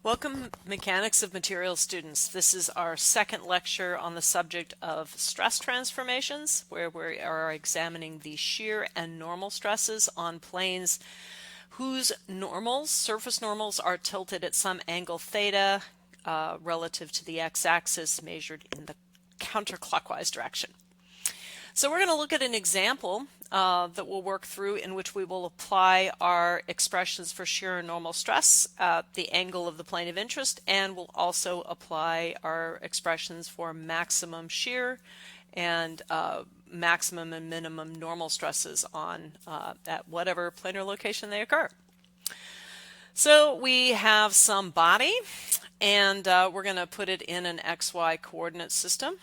Welcome, Mechanics of Materials students. This is our second lecture on the subject of stress transformations, where we are examining the shear and normal stresses on planes whose normals, surface normals, are tilted at some angle theta relative to the x-axis measured in the counterclockwise direction. So we're going to look at an example that we'll work through in which we will apply our expressions for shear and normal stress at the angle of the plane of interest, and we'll also apply our expressions for maximum shear and maximum and minimum normal stresses on at whatever planar location they occur. So we have some body, and we're going to put it in an XY coordinate system,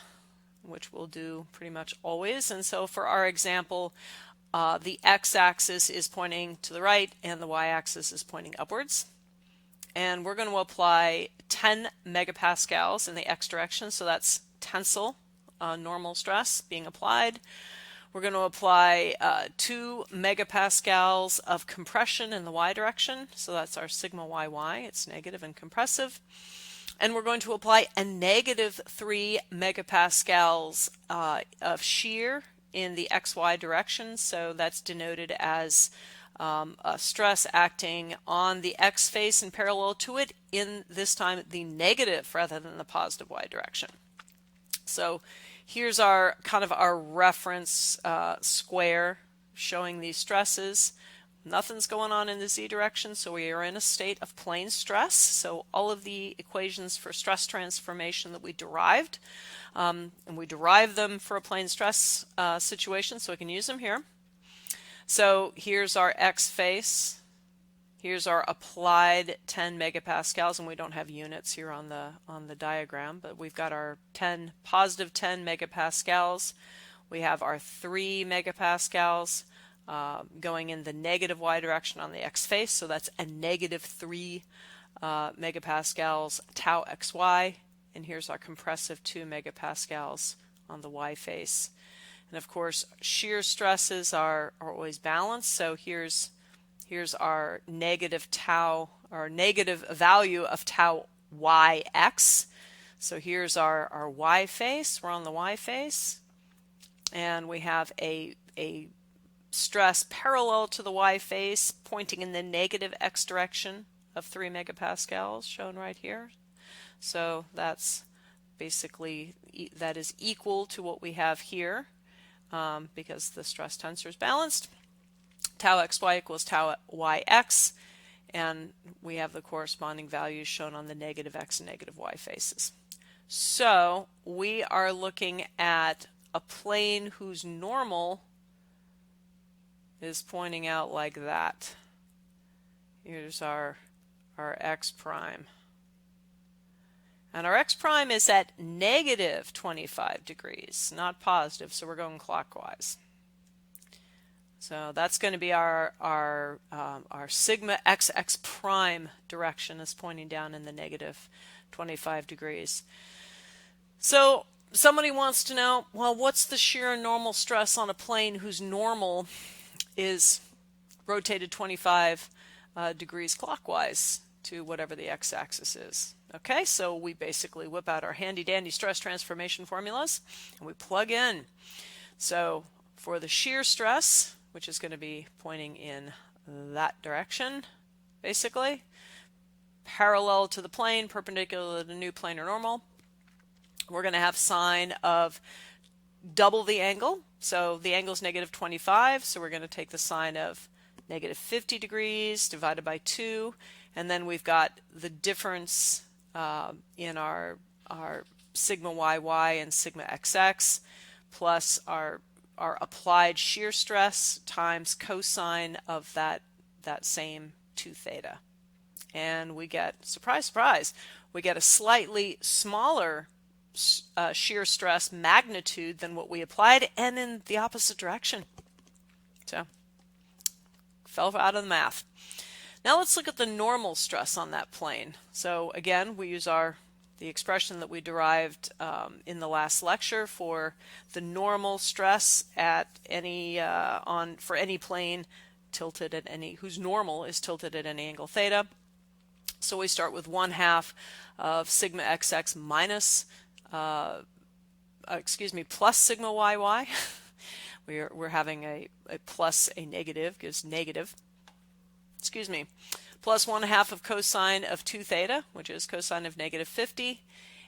which we'll do pretty much always. And so for our example, the x-axis is pointing to the right and the y-axis is pointing upwards. And we're going to apply 10 megapascals in the x direction, so that's tensile normal stress being applied. We're going to apply 2 megapascals of compression in the y direction, so that's our sigma yy, it's negative and compressive. And we're going to apply a negative 3 megapascals of shear in the xy direction. So that's denoted as a stress acting on the x face and parallel to it, in this time the negative rather than the positive y direction. So here's our kind of our reference square showing these stresses. Nothing's going on in the z direction, so we are in a state of plane stress. So all of the equations for stress transformation that we derived, and we derived them for a plane stress situation, so we can use them here. So here's our x face. Here's our applied 10 megapascals, and we don't have units here on the diagram, but we've got our positive 10 megapascals. We have our 3 megapascals. Going in the negative y direction on the x face, so that's a negative 3 megapascals tau xy, and here's our compressive 2 megapascals on the y face. And of course, shear stresses are always balanced, so here's our negative tau, or negative value of tau yx. So here's our y face, we're on the y face, and we have a stress parallel to the y face pointing in the negative x direction of 3 megapascals shown right here. So that's basically, that is equal to what we have here because the stress tensor is balanced. Tau xy equals tau yx, and we have the corresponding values shown on the negative x and negative y faces. So we are looking at a plane whose normal is pointing out like that. Here's our x prime. And our x prime is at negative 25 degrees, not positive, so we're going clockwise. So that's going to be our sigma xx prime direction is pointing down in the negative 25 degrees. So somebody wants to know, well, what's the shear and normal stress on a plane whose normal is rotated 25 degrees clockwise to whatever the x-axis is. Okay, so we basically whip out our handy-dandy stress transformation formulas and we plug in. So for the shear stress, which is going to be pointing in that direction, basically, parallel to the plane, perpendicular to the new planar normal, we're going to have sine of double the angle. So the angle is negative 25, so we're going to take the sine of negative 50 degrees divided by 2, and then we've got the difference in our sigma yy and sigma xx plus our applied shear stress times cosine of that same 2 theta. And we get, surprise, surprise, we get a slightly smaller shear stress magnitude than what we applied, and in the opposite direction. So fell out of the math. Now let's look at the normal stress on that plane. So again, we use the expression that we derived in the last lecture for the normal stress at any for any plane tilted at any whose normal is tilted at any angle theta. So we start with 1/2 of sigma xx minus, plus sigma yy. We're having a plus a negative gives negative, plus 1/2 of cosine of 2 theta, which is cosine of -50.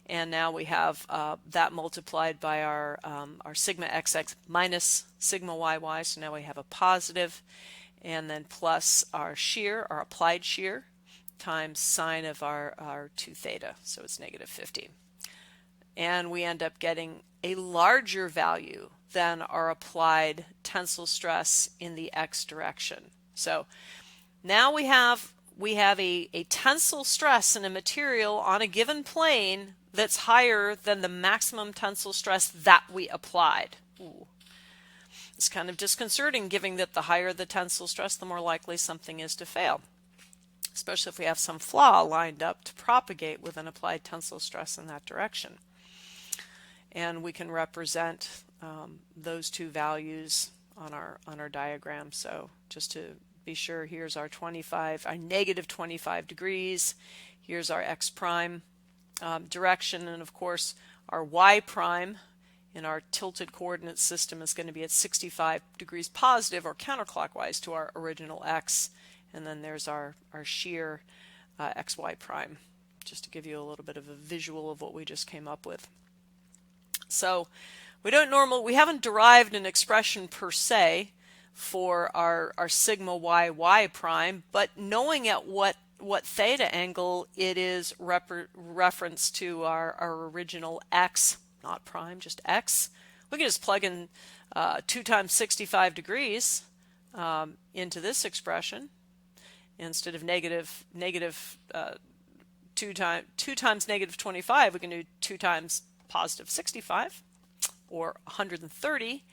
And now we have that multiplied by our sigma xx minus sigma yy. So now we have a positive, and then plus our shear, our applied shear, times sine of our 2 theta. So it's -50. And we end up getting a larger value than our applied tensile stress in the x direction. So now we have a tensile stress in a material on a given plane that's higher than the maximum tensile stress that we applied. Ooh. It's kind of disconcerting, given that the higher the tensile stress, the more likely something is to fail, especially if we have some flaw lined up to propagate with an applied tensile stress in that direction. And we can represent those two values on our diagram. So just to be sure, here's our -25 degrees. Here's our x prime direction, and of course our y prime in our tilted coordinate system is going to be at 65 degrees positive, or counterclockwise to our original x. And then there's our shear xy prime, just to give you a little bit of a visual of what we just came up with. So we haven't derived an expression per se for our sigma y prime, but knowing at what theta angle it is reference to our original x, not prime, just x, we can just plug in 2 times 65 degrees into this expression. Instead of two times -25, we can do 2 times +65, or 130,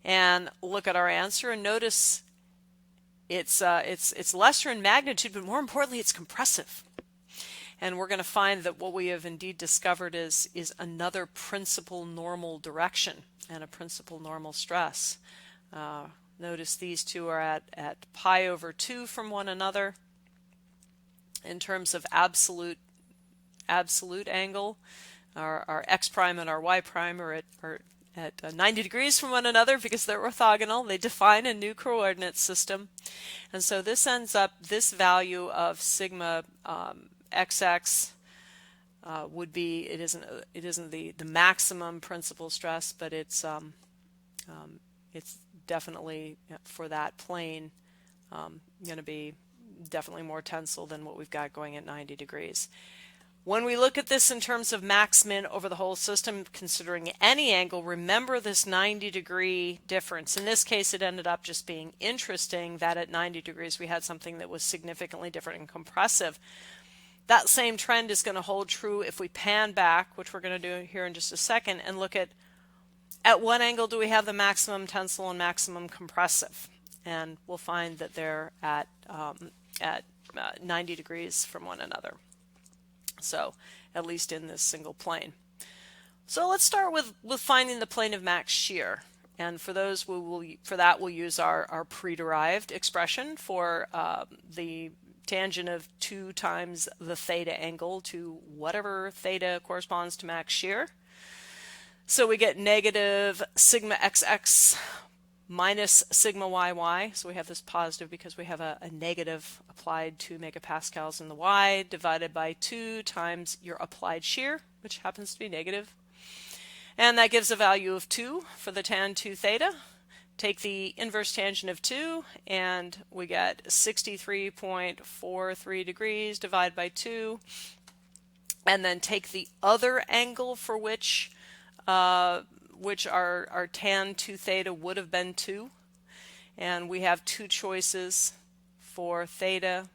and look at our answer and notice it's lesser in magnitude, but more importantly, it's compressive. And we're going to find that what we have indeed discovered is another principal normal direction and a principal normal stress. Notice these two are at pi/2 from one another. In terms of absolute angle, our x prime and our y prime are at 90 degrees from one another because they're orthogonal. They define a new coordinate system. And so this ends up, this value of sigma xx would be, it isn't the maximum principal stress, but it's definitely, for that plane, going to be definitely more tensile than what we've got going at 90 degrees. When we look at this in terms of max-min over the whole system, considering any angle, remember this 90-degree difference. In this case, it ended up just being interesting that at 90 degrees we had something that was significantly different and compressive. That same trend is going to hold true if we pan back, which we're going to do here in just a second, and look at what angle do we have the maximum tensile and maximum compressive. And we'll find that they're at 90 degrees from one another. So at least in this single plane. So let's start with finding the plane of max shear. And for those, we'll use our pre-derived expression for the tangent of 2 times the theta angle to whatever theta corresponds to max shear. So we get negative sigma xx minus sigma yy. So we have this positive because we have a negative applied 2 megapascals in the y, divided by 2 times your applied shear, which happens to be negative. And that gives a value of 2 for the tan 2 theta. Take the inverse tangent of 2, and we get 63.43 degrees divided by 2. And then take the other angle for which our tan 2 theta would have been 2. And we have 2 choices for theta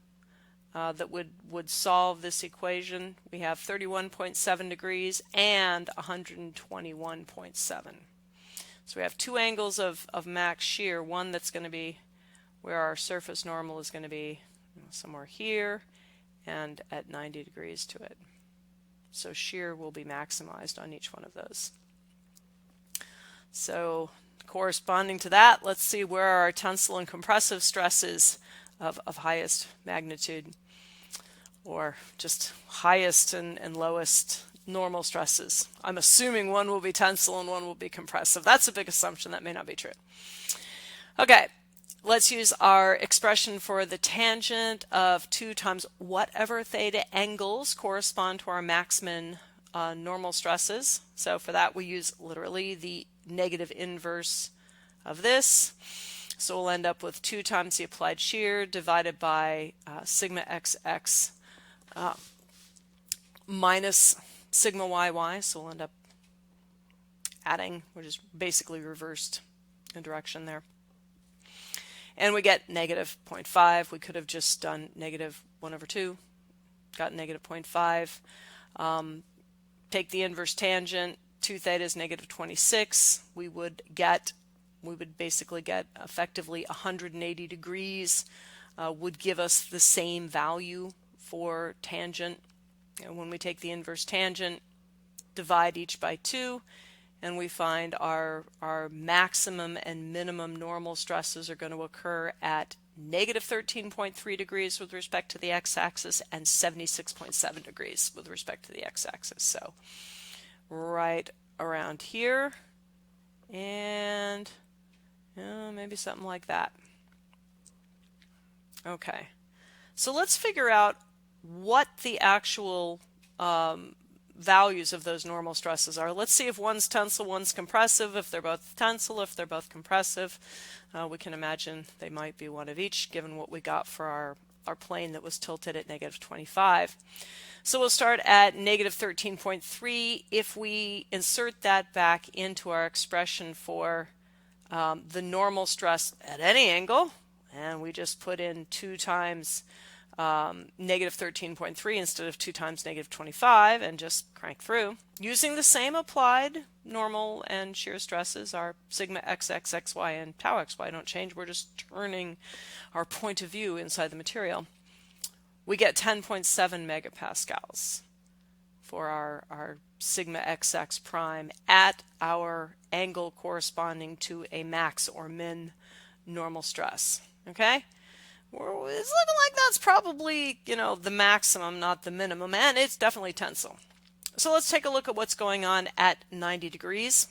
that would solve this equation. We have 31.7 degrees and 121.7. So we have 2 angles of max shear, one that's going to be where our surface normal is going to be somewhere here and at 90 degrees to it. So shear will be maximized on each one of those. So corresponding to that, let's see where our tensile and compressive stresses of highest magnitude. or just highest and lowest normal stresses. I'm assuming one will be tensile and one will be compressive. That's a big assumption. That may not be true. Okay, let's use our expression for the tangent of 2 times whatever theta angles correspond to our maximum normal stresses. So for that we use literally the negative inverse of this. So we'll end up with 2 times the applied shear divided by sigma xx minus sigma yy. So we'll end up adding, which is basically reversed in direction there. And we get negative 0.5. We could have just done negative 1 over 2, got negative 0.5. Take the inverse tangent, 2 theta is negative 26. We would basically get effectively 180 degrees would give us the same value for tangent. And when we take the inverse tangent, divide each by 2, and we find our maximum and minimum normal stresses are going to occur at negative 13.3 degrees with respect to the x-axis and 76.7 degrees with respect to the x-axis. So right around here, and maybe something like that. Okay, so let's figure out what the actual values of those normal stresses are. Let's see if one's tensile, one's compressive. If they're both tensile, if they're both compressive, we can imagine they might be one of each given what we got for our plane that was tilted at negative 25. So we'll start at negative 13.3. If we insert that back into our expression for the normal stress at any angle, and we just put in 2 times negative 13.3 instead of 2 times negative 25 and just crank through. Using the same applied normal and shear stresses, our sigma xx, xy, and tau xy don't change. We're just turning our point of view inside the material. We get 10.7 megapascals for our sigma xx prime at our angle corresponding to a max or min normal stress. Okay? It's looking like that's probably, the maximum, not the minimum, and it's definitely tensile. So let's take a look at what's going on at 90 degrees,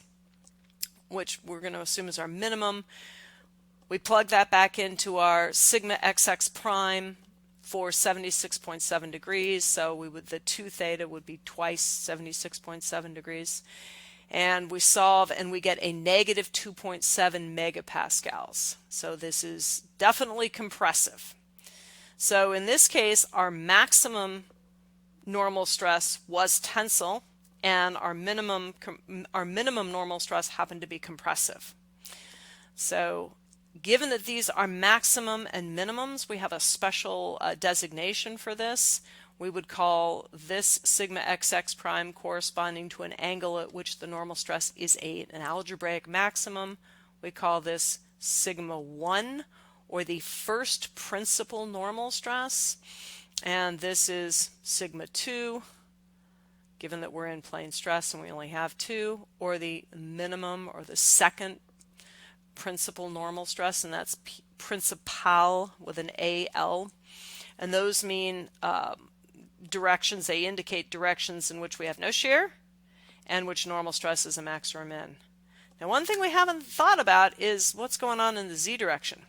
which we're going to assume is our minimum. We plug that back into our sigma xx prime for 76.7 degrees, so the 2 theta would be twice 76.7 degrees. And we solve and we get a negative 2.7 megapascals. So this is definitely compressive. So in this case, our maximum normal stress was tensile and our minimum normal stress happened to be compressive. So given that these are maximum and minimums, we have a special designation for this. We would call this sigma xx prime corresponding to an angle at which the normal stress is an algebraic maximum. We call this sigma 1, or the first principal normal stress. And this is sigma 2, given that we're in plane stress and we only have 2, or the minimum or the second principal normal stress, and that's principal with an AL. And those mean directions, they indicate directions in which we have no shear and which normal stress is a max or a min. Now, one thing we haven't thought about is what's going on in the z direction.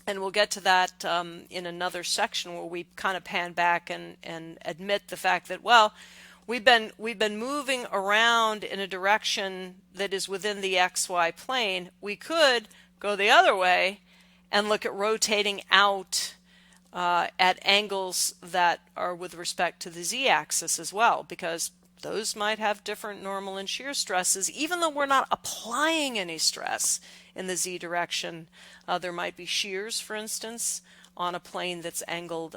And we'll get to that in another section where we kind of pan back and admit the fact that, well, we've been moving around in a direction that is within the xy plane. We could go the other way and look at rotating out at angles that are with respect to the z-axis as well, because those might have different normal and shear stresses. Even though we're not applying any stress in the z direction, there might be shears, for instance, on a plane that's angled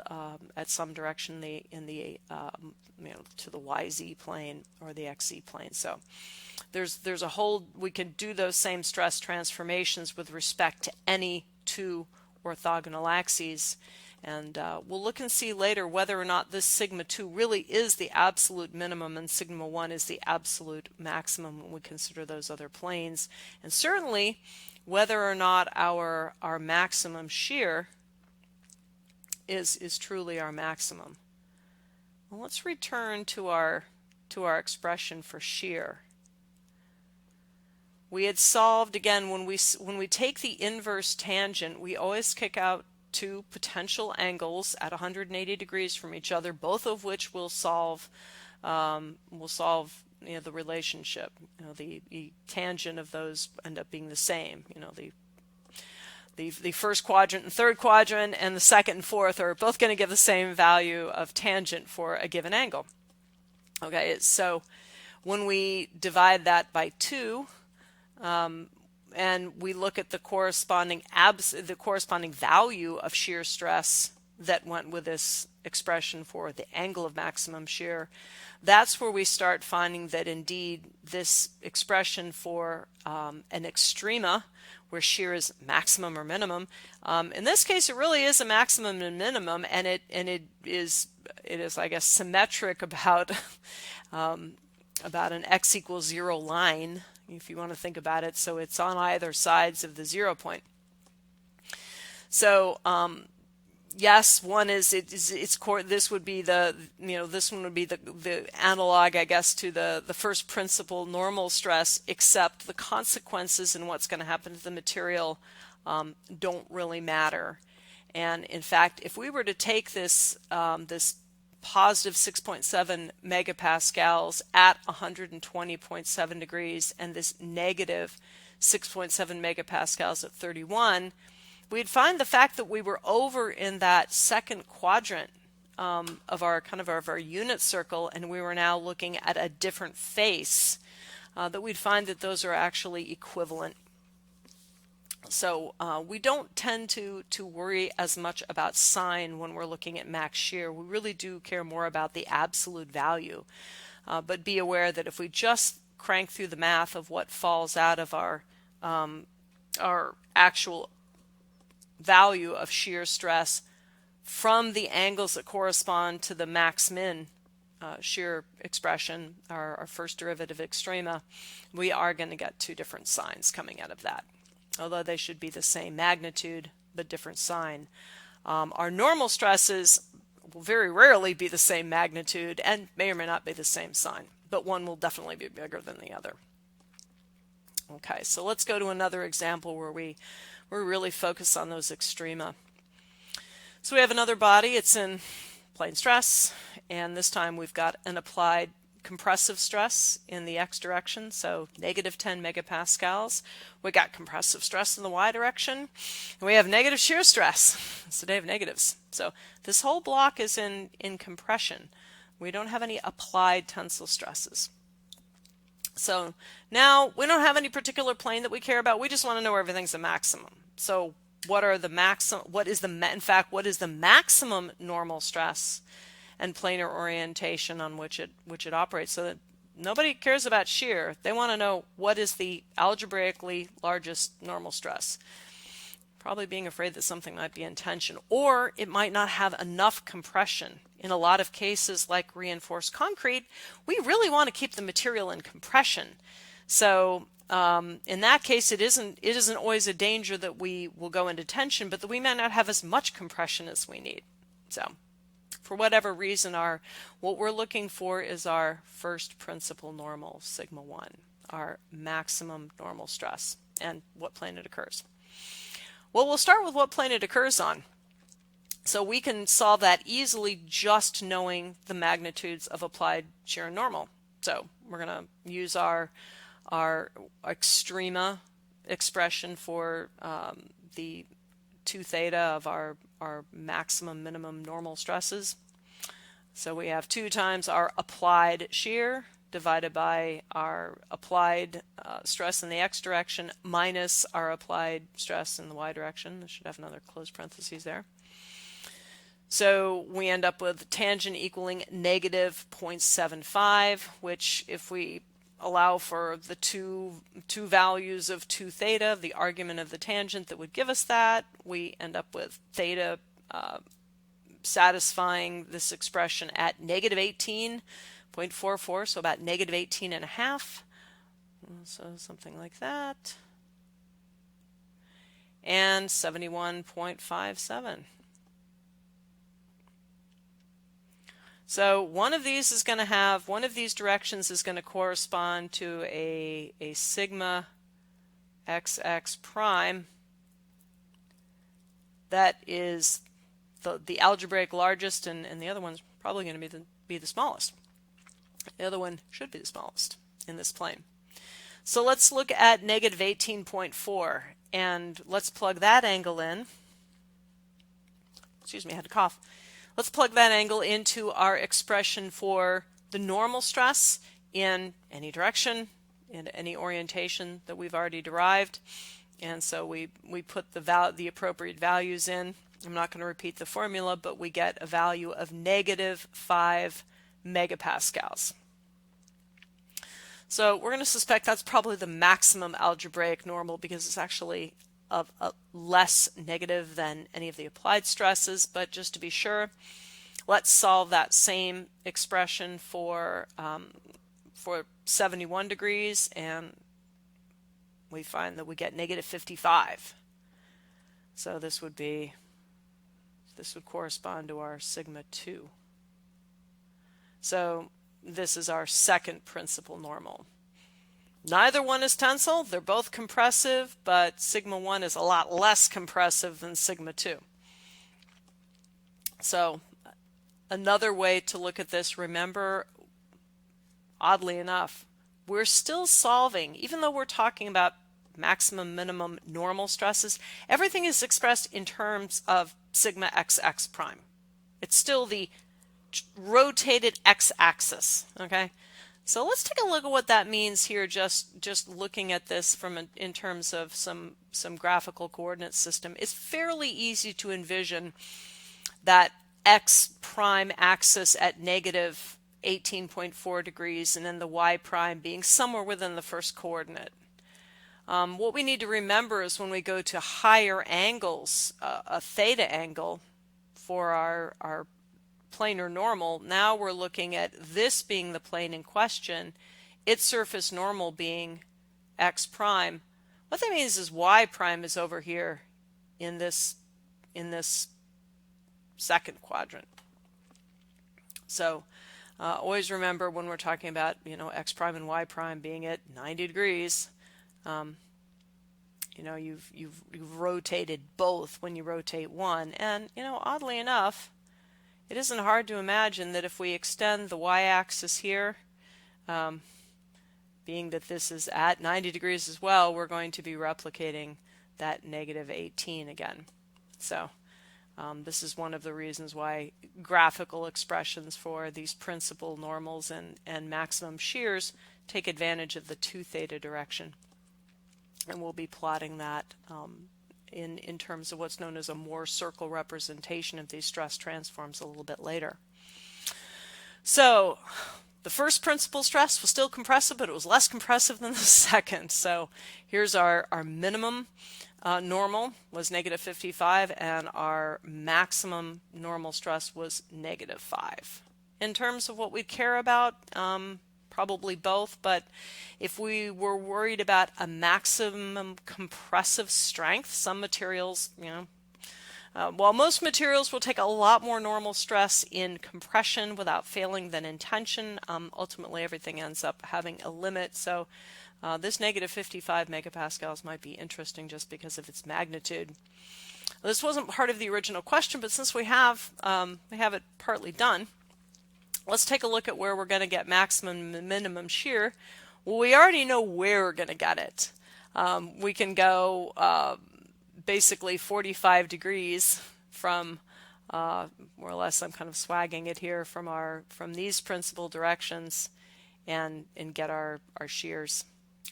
at some direction to the YZ plane or the XZ plane. So there's a whole, we can do those same stress transformations with respect to any 2 orthogonal axes. And we'll look and see later whether or not this sigma 2 really is the absolute minimum and sigma 1 is the absolute maximum when we consider those other planes. And certainly whether or not our maximum shear is truly our maximum. Well, let's return to our expression for shear. We had solved, again, when we take the inverse tangent, we always kick out two potential angles at 180 degrees from each other, both of which will solve the relationship. The tangent of those end up being the same. The first quadrant and third quadrant and the second and fourth are both going to give the same value of tangent for a given angle. Okay, so when we divide that by 2, and we look at the corresponding value of shear stress that went with this expression for the angle of maximum shear, that's where we start finding that indeed this expression for an extrema, where shear is maximum or minimum, in this case it really is a maximum and minimum, and it is I guess symmetric about an x equals 0 line, if you want to think about it. So it's on either sides of the 0 point. So yes, one is this would be this one would be the analog, I guess, to the first principle normal stress, except the consequences and what's going to happen to the material don't really matter. And in fact, if we were to take this positive 6.7 megapascals at 120.7 degrees and this negative 6.7 megapascals at 31, we'd find the fact that we were over in that second quadrant of our unit circle, and we were now looking at a different face, that we'd find that those are actually equivalent. So we don't tend to worry as much about sign when we're looking at max shear. We really do care more about the absolute value. But be aware that if we just crank through the math of what falls out of our actual value of shear stress from the angles that correspond to the max min shear expression, our first derivative extrema, we are going to get two different signs coming out of that. Although they should be the same magnitude but different sign. Our normal stresses will very rarely be the same magnitude and may or may not be the same sign, but one will definitely be bigger than the other. Okay, so let's go to another example where we really focus on those extrema. So we have another body, it's in plane stress, and this time we've got an applied compressive stress in the x direction, so negative 10 megapascals. We got compressive stress in the y direction, and we have negative shear stress. It's the day of negatives. So this whole block is in compression. We don't have any applied tensile stresses. So now we don't have any particular plane that we care about. We just want to know where everything's a maximum. So what is the maximum normal stress and planar orientation on which it operates? So that nobody cares about shear. They want to know what is the algebraically largest normal stress. Probably being afraid that something might be in tension, or it might not have enough compression. In a lot of cases, like reinforced concrete, we really want to keep the material in compression. So in that case, it isn't always a danger that we will go into tension, but that we might not have as much compression as we need. So for whatever reason, what we're looking for is our first principle normal, sigma 1, our maximum normal stress, and what plane it occurs. Well, we'll start with what plane it occurs on. So we can solve that easily just knowing the magnitudes of applied shear and normal. So we're going to use our extrema expression for the 2 theta of our maximum minimum normal stresses. So we have 2 times our applied shear divided by our applied stress in the x direction minus our applied stress in the y direction. I should have another closed parentheses there. So we end up with tangent equaling negative 0.75, which if we allow for the two values of 2 theta, the argument of the tangent that would give us that, we end up with theta satisfying this expression at negative 18.44, so about negative 18.5, so something like that, and 71.57. So one of these is going to have, one of these directions is going to correspond to a sigma xx prime that is the algebraic largest, and the other one's probably going to be the smallest. The other one should be the smallest in this plane. So let's look at negative 18.4, and let's plug that angle in. Excuse me, I had to cough. Let's plug that angle into our expression for the normal stress in any direction, in any orientation that we've already derived. And so we put the appropriate values in. I'm not going to repeat the formula, but we get a value of negative 5 megapascals. So we're going to suspect that's probably the maximum algebraic normal, because it's actually a less negative than any of the applied stresses. But just to be sure, let's solve that same expression for 71 degrees, and we find that we get negative 55. So this would correspond to our sigma 2. So this is our second principal normal. Neither one is tensile, they're both compressive, but sigma 1 is a lot less compressive than sigma 2. So another way to look at this, remember, oddly enough, we're still solving, even though we're talking about maximum, minimum, normal stresses, everything is expressed in terms of sigma xx prime. It's still the rotated x-axis, okay? So let's take a look at what that means here, just looking at this in terms of some graphical coordinate system. It's fairly easy to envision that x prime axis at negative 18.4 degrees and then the y prime being somewhere within the first coordinate. What we need to remember is when we go to higher angles, a theta angle for our planar normal, now we're looking at this being the plane in question, its surface normal being x prime. What that means is y prime is over here in this second quadrant. So always remember when we're talking about x prime and y prime being at 90 degrees, you've rotated both when you rotate one, and oddly enough, it isn't hard to imagine that if we extend the y-axis here, being that this is at 90 degrees as well, we're going to be replicating that negative 18 again. So this is one of the reasons why graphical expressions for these principal normals and maximum shears take advantage of the 2 theta direction. And we'll be plotting that in terms of what's known as a Mohr circle representation of these stress transforms a little bit later. So the first principal stress was still compressive, but it was less compressive than the second. So here's our minimum normal was negative 55, and our maximum normal stress was negative 5. In terms of what we care about, probably both, but if we were worried about a maximum compressive strength, some materials, while most materials will take a lot more normal stress in compression without failing than in tension, ultimately everything ends up having a limit. So this negative 55 megapascals might be interesting just because of its magnitude. This wasn't part of the original question, but since we have it partly done, let's take a look at where we're going to get maximum and minimum shear. Well, we already know where we're going to get it. We can go basically 45 degrees from, more or less, I'm kind of swagging it here, from these principal directions and get our shears,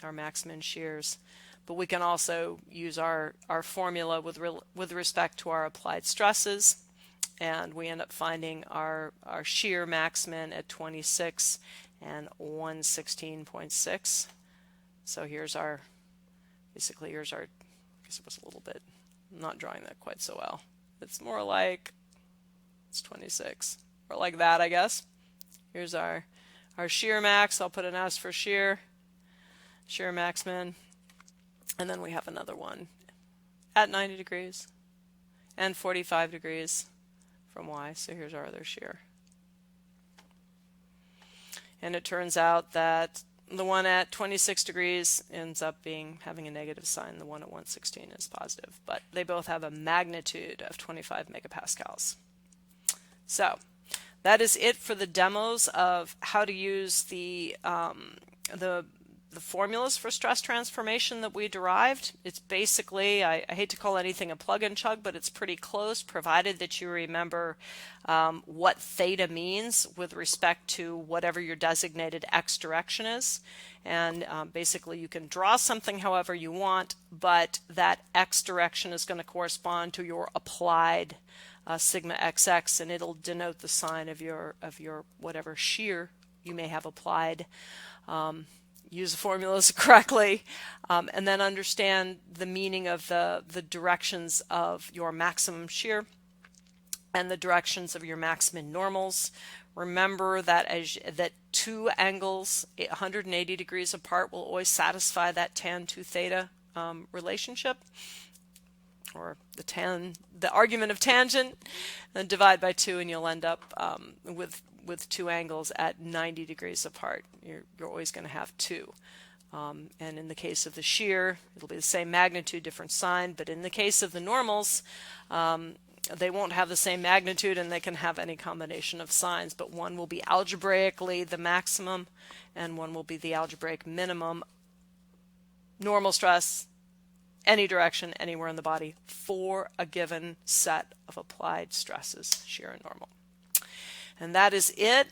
our maximum shears. But we can also use our formula with respect to our applied stresses, and we end up finding our shear maximum at 26 and 116.6. So here's our, I guess it was a little bit, I'm not drawing that quite so well. It's more like, it's 26, or like that, I guess. Here's our shear max. I'll put an S for shear max min. And then we have another one at 90 degrees and 45 degrees from Y. So here's our other shear. And it turns out that the one at 26 degrees ends up having a negative sign. The one at 116 is positive, but they both have a magnitude of 25 megapascals. So that is it for the demos of how to use the formulas for stress transformation that we derived. It's basically, I hate to call anything a plug and chug, but it's pretty close, provided that you remember what theta means with respect to whatever your designated x direction is. And basically you can draw something however you want, but that x direction is going to correspond to your applied sigma xx, and it'll denote the sign of your whatever shear you may have applied. Use the formulas correctly, and then understand the meaning of the directions of your maximum shear and the directions of your maximum normals. Remember that that two angles 180 degrees apart will always satisfy that tan 2 theta relationship, or the argument of tangent, and divide by 2, and you'll end up with two angles at 90 degrees apart. You're always going to have two. And in the case of the shear, it'll be the same magnitude, different sign, but in the case of the normals, they won't have the same magnitude, and they can have any combination of signs, but one will be algebraically the maximum and one will be the algebraic minimum. Normal stress, any direction, anywhere in the body, for a given set of applied stresses, shear and normal. And that is it.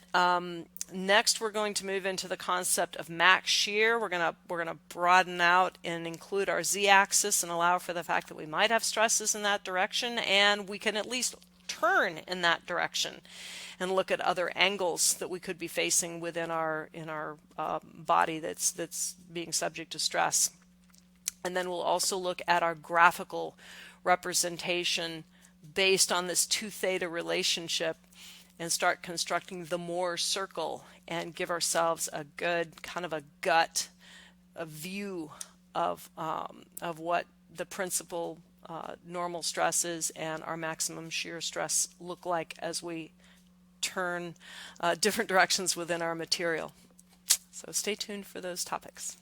Next, we're going to move into the concept of max shear. We're gonna broaden out and include our z-axis and allow for the fact that we might have stresses in that direction, and we can at least turn in that direction and look at other angles that we could be facing within our body that's being subject to stress. And then we'll also look at our graphical representation based on this 2 theta relationship, and start constructing the Mohr circle and give ourselves a good kind of a view of what the principal normal stresses and our maximum shear stress look like as we turn different directions within our material. So stay tuned for those topics.